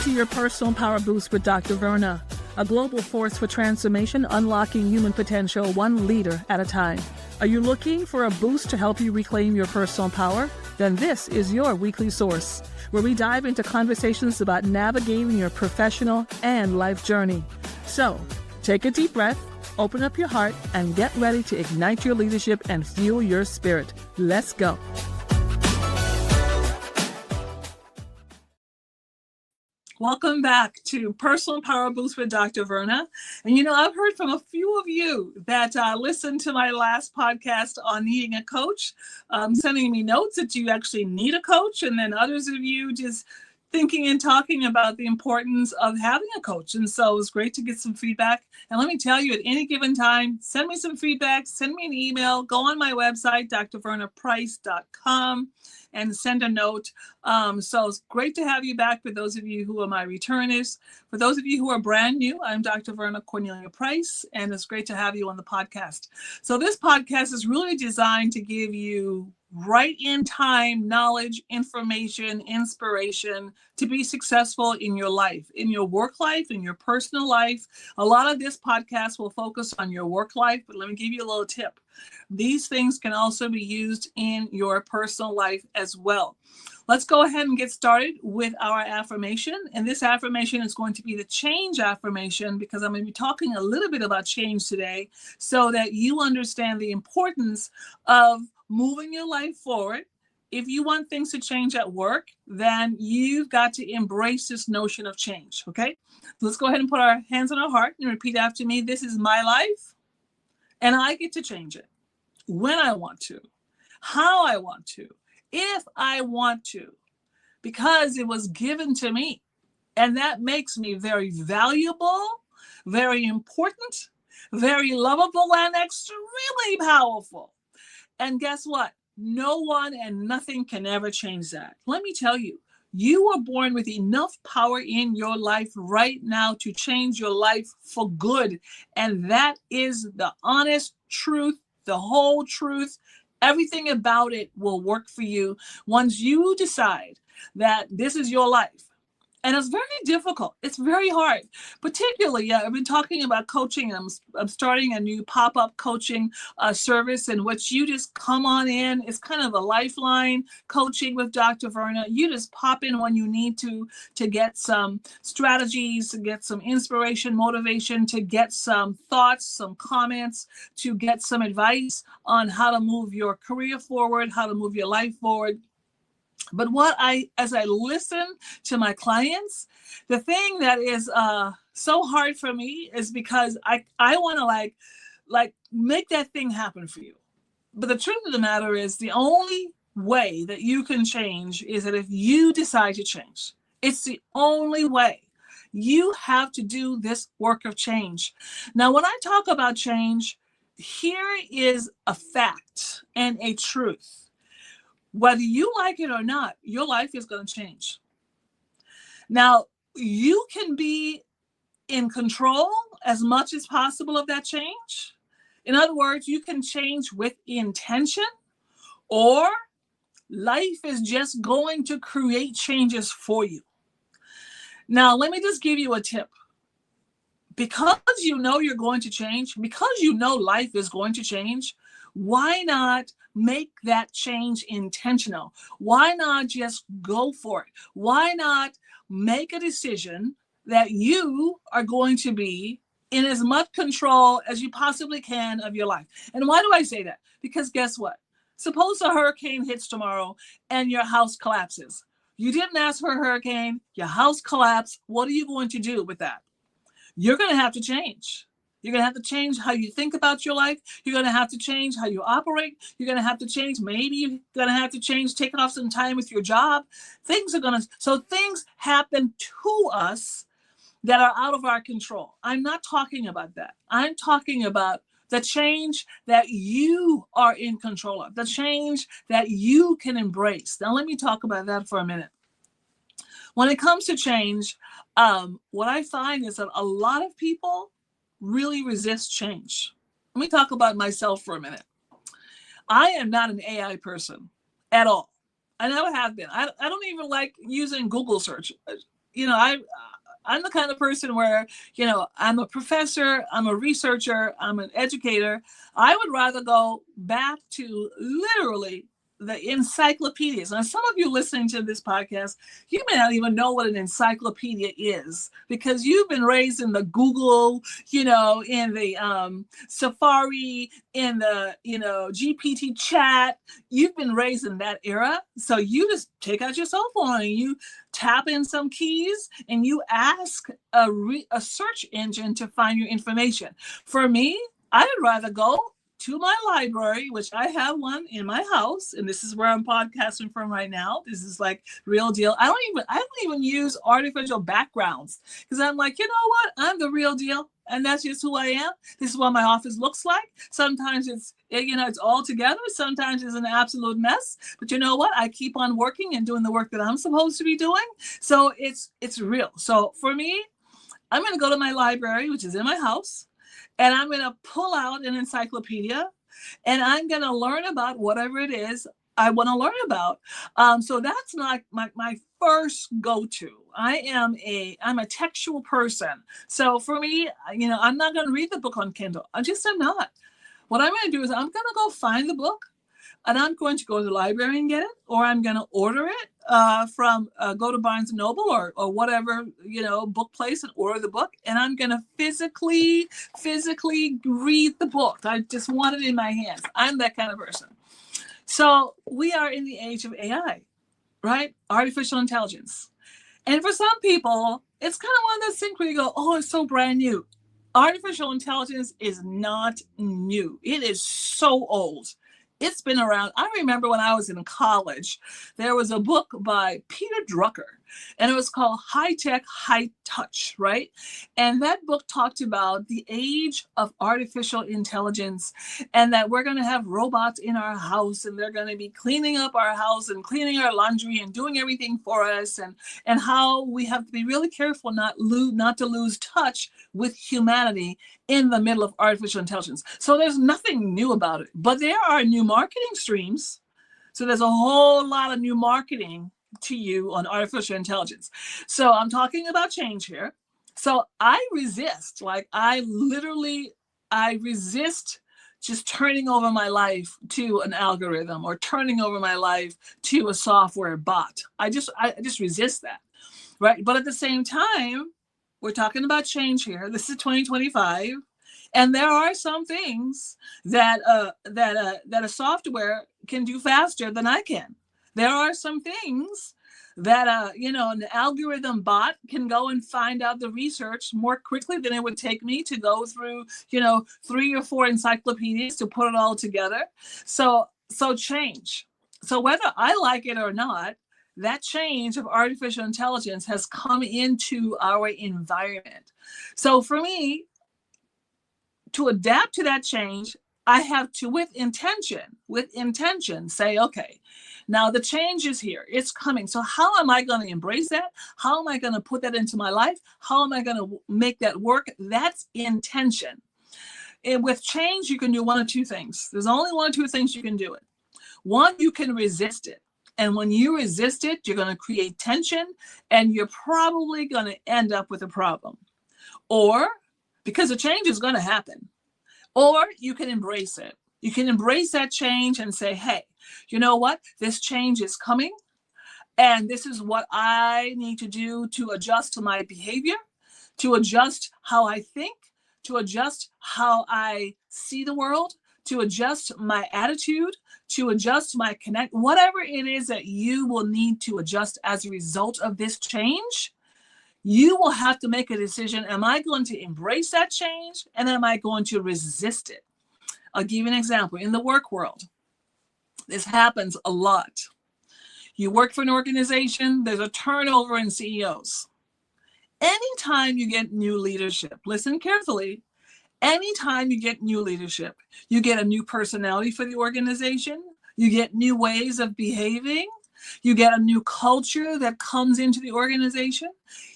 to your Personal Power Boost with Dr. Verna, a global force for transformation, unlocking human potential one leader at a time. Are you looking for a boost to help you reclaim your personal power? Then this is your weekly source, where we dive into conversations about navigating your professional and life journey. So, take a deep breath, open up your heart, and get ready to ignite your leadership and fuel your spirit. Let's go. Welcome back to Personal Power Boost with Dr. Verna. And I've heard from a few of you that listened to my last podcast on needing a coach, sending me notes that you actually need a coach, and then others of you just thinking and talking about the importance of having a coach. And so it was great to get some feedback. And let me tell you, at any given time, send me some feedback, send me an email, go on my website, drvernaprice.com, and send a note. So it's great to have you back for those of you who are my returners. For those of you who are brand new, I'm Dr. Verna Cornelia Price, and it's great to have you on the podcast. So this podcast is really designed to give you right in time knowledge, information, inspiration to be successful in your life, in your work life, in your personal life. A lot of this podcast will focus on your work life, but let me give you a little tip. These things can also be used in your personal life as well. Let's go ahead and get started with our affirmation. And this affirmation is going to be the change affirmation, because I'm going to be talking a little bit about change today so that you understand the importance of moving your life forward. If you want things to change at work, then you've got to embrace this notion of change, okay? So let's go ahead and put our hands on our heart and repeat after me. This is my life, and I get to change it when I want to, how I want to, if I want to, because it was given to me. And that makes me very valuable, very important, very lovable, and extremely powerful. And guess what? No one and nothing can ever change that. Let me tell you, you were born with enough power in your life right now to change your life for good. And that is the honest truth, the whole truth. Everything about it will work for you once you decide that this is your life. And it's very difficult. It's very hard. Particularly, I've been talking about coaching. I'm starting a new pop-up coaching service in which you just come on in. It's kind of a lifeline coaching with Dr. Verna. You just pop in when you need to get some strategies, to get some inspiration, motivation, to get some thoughts, some comments, to get some advice on how to move your career forward, how to move your life forward. But as I listen to my clients, the thing that is so hard for me is because I want to like make that thing happen for you. But the truth of the matter is, the only way that you can change is that if you decide to change. It's the only way. You have to do this work of change. Now, when I talk about change, here is a fact and a truth. Whether you like it or not, your life is going to change. Now, you can be in control as much as possible of that change. In other words, you can change with intention, or life is just going to create changes for you. Now, let me just give you a tip. Because you know you're going to change, because you know life is going to change, why not make that change intentional? Why not just go for it? Why not make a decision that you are going to be in as much control as you possibly can of your life? And why do I say that? Because guess what? Suppose a hurricane hits tomorrow and your house collapses. You didn't ask for a hurricane, your house collapsed. What are you going to do with that? You're going to have to change. You're going to have to change how you think about your life. You're going to have to change how you operate. You're going to have to change. Maybe you're going to have to change, taking off some time with your job. Things happen to us that are out of our control. I'm not talking about that. I'm talking about the change that you are in control of, the change that you can embrace. Now, let me talk about that for a minute. When it comes to change, what I find is that a lot of people really resist change. Let me talk about myself for a minute. I am not an AI person at all. I never have been. I don't even like using Google search. I'm the kind of person where, I'm a professor, I'm a researcher, I'm an educator. I would rather go back to literally the encyclopedias. Now, some of you listening to this podcast, you may not even know what an encyclopedia is because you've been raised in the Google, in the Safari, in the, GPT chat. You've been raised in that era. So you just take out your cell phone and you tap in some keys and you ask a search engine to find your information. For me, I would rather go to my library, which I have one in my house, and this is where I'm podcasting from right now. This is like real deal. I don't even use artificial backgrounds because I'm like, you know what? I'm the real deal, and that's just who I am. This is what my office looks like. Sometimes it's all together. Sometimes it's an absolute mess. But you know what? I keep on working and doing the work that I'm supposed to be doing. So it's real. So for me, I'm going to go to my library, which is in my house. And I'm going to pull out an encyclopedia and I'm going to learn about whatever it is I want to learn about. So that's not my first go-to. I'm a textual person. So for me, I'm not going to read the book on Kindle. I'm not. What I'm going to do is I'm going to go find the book and I'm going to go to the library and get it, or I'm going to order it go to Barnes & Noble or whatever, book place and order the book. And I'm going to physically read the book. I just want it in my hands. I'm that kind of person. So we are in the age of AI, right? Artificial intelligence. And for some people, it's kind of one of those things where you go, oh, it's so brand new. Artificial intelligence is not new. It is so old. It's been around. I remember when I was in college, there was a book by Peter Drucker, and it was called High Tech, High Touch, right? And that book talked about the age of artificial intelligence and that we're going to have robots in our house and they're going to be cleaning up our house and cleaning our laundry and doing everything for us, and how we have to be really careful not to lose touch with humanity in the middle of artificial intelligence. So there's nothing new about it, but there are new marketing streams. So there's a whole lot of new marketing to you on artificial intelligence. So I'm talking about change here. So I resist, I resist just turning over my life to an algorithm or turning over my life to a software bot. I just resist that, right? But at the same time, we're talking about change here. This is 2025. And there are some things that a software can do faster than I can. There are some things that an algorithm bot can go and find out the research more quickly than it would take me to go through 3 or 4 encyclopedias to put it all together. So change. So whether I like it or not, that change of artificial intelligence has come into our environment. So for me, to adapt to that change, I have to, with intention, say, okay, now the change is here. It's coming. So how am I going to embrace that? How am I going to put that into my life? How am I going to make that work? That's intention. And with change, you can do one of two things. There's only one or two things you can do it. One, you can resist it. And when you resist it, you're going to create tension and you're probably going to end up with a problem. Or because the change is going to happen. Or you can embrace it. You can embrace that change and say, hey, you know what? This change is coming. And this is what I need to do to adjust to my behavior, to adjust how I think, to adjust how I see the world, to adjust my attitude, to adjust my connect, whatever it is that you will need to adjust as a result of this change. You will have to make a decision. Am I going to embrace that change? And am I going to resist it? I'll give you an example. In the work world, this happens a lot. You work for an organization, there's a turnover in CEOs. Anytime you get new leadership, listen carefully, anytime you get new leadership, you get a new personality for the organization, you get new ways of behaving, you get a new culture that comes into the organization.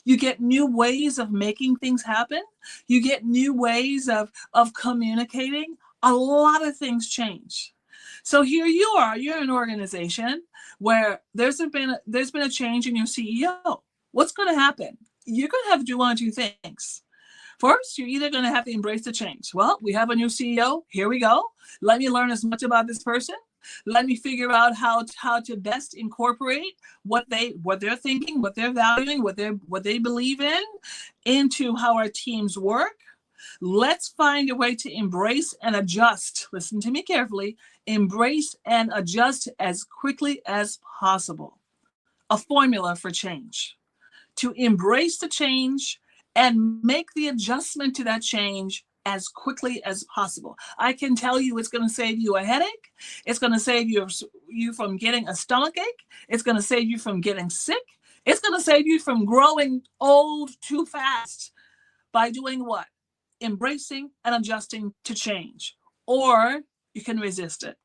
You get new ways of making things happen. You get new ways of communicating. A lot of things change. So here you are, you're an organization where there's been a change in your CEO. what's going to happen? You're going to have to do one of two things. First, you're either going to have to embrace the change. Well, we have a new CEO. Here we go. Let me learn as much about this person. Let me figure out how to best incorporate what they're thinking, what they're valuing, what they believe in into how our teams work. Let's find a way to embrace and adjust. Listen to me carefully. Embrace and adjust as quickly as possible. A formula for change. To embrace the change and make the adjustment to that change as quickly as possible. I can tell you it's going to save you a headache. It's going to save you from getting a stomachache. It's going to save you from getting sick. It's going to save you from growing old too fast by doing what? Embracing and adjusting to change. Or you can resist it.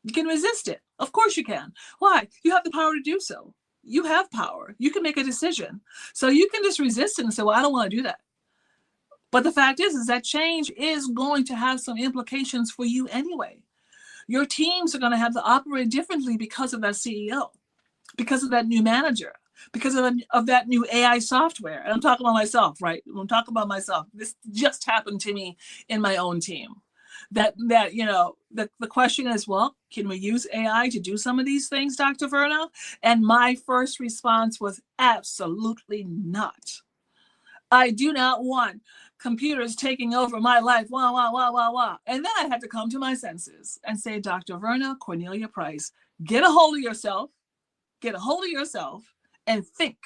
You can resist it. Of course you can. Why? You have the power to do so. You have power. You can make a decision. So you can just resist it and say, well, I don't want to do that. But the fact is that change is going to have some implications for you anyway. Your teams are going to have to operate differently because of that CEO, because of that new manager, because of that new AI software. And I'm talking about myself, right? I'm talking about myself. This just happened to me in my own team. The question is, well, can we use AI to do some of these things, Dr. Verna? And my first response was absolutely not. I do not want computers taking over my life, And then I had to come to my senses and say, Dr. Verna Cornelia Price, get a hold of yourself, and think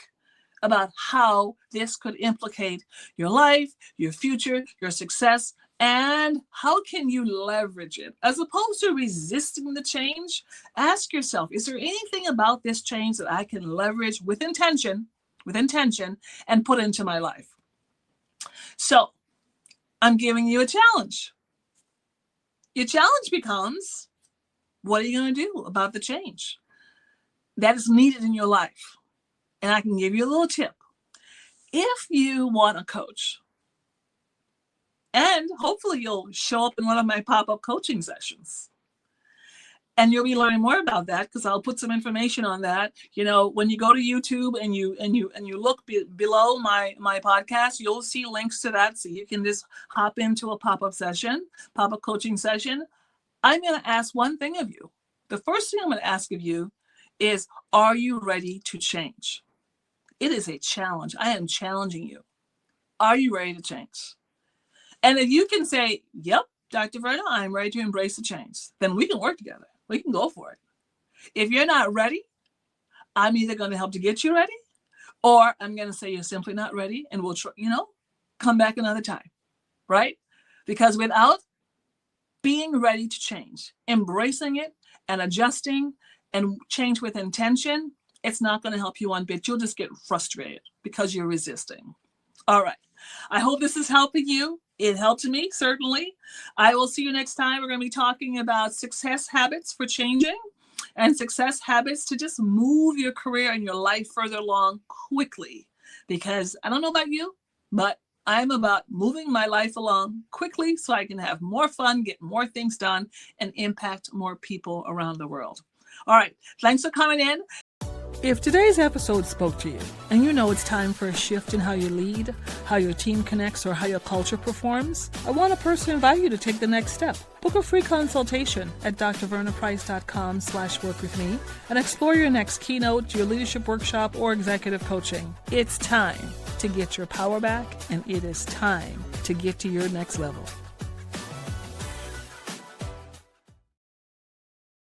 about how this could implicate your life, your future, your success, and how can you leverage it? As opposed to resisting the change, ask yourself, is there anything about this change that I can leverage with intention, and put into my life? So I'm giving you a challenge. Your challenge becomes, what are you going to do about the change that is needed in your life? And I can give you a little tip. If you want a coach, and hopefully you'll show up in one of my pop-up coaching sessions, and you'll be learning more about that because I'll put some information on that. When you go to YouTube and you look below my podcast, you'll see links to that, so you can just hop into a pop-up coaching session. I'm going to ask one thing of you. The first thing I'm going to ask of you is, are you ready to change? It is a challenge. I am challenging you. Are you ready to change? And if you can say, yep, Dr. Verna, I'm ready to embrace the change, then we can work together. We can go for it. If you're not ready, I'm either going to help to get you ready, or I'm going to say you're simply not ready, and we'll come back another time, right? Because without being ready to change, embracing it and adjusting and change with intention, it's not going to help you one bit. You'll just get frustrated because you're resisting. All right. I hope this is helping you. It helped me, certainly. I will see you next time. We're going to be talking about success habits for changing and success habits to just move your career and your life further along quickly. Because I don't know about you, but I'm about moving my life along quickly so I can have more fun, get more things done, and impact more people around the world. All right. Thanks for coming in. If today's episode spoke to you, and you know it's time for a shift in how you lead, how your team connects, or how your culture performs, I want to personally invite you to take the next step. Book a free consultation at drvernaprice.com/work-with-me and explore your next keynote, your leadership workshop, or executive coaching. It's time to get your power back, and it is time to get to your next level.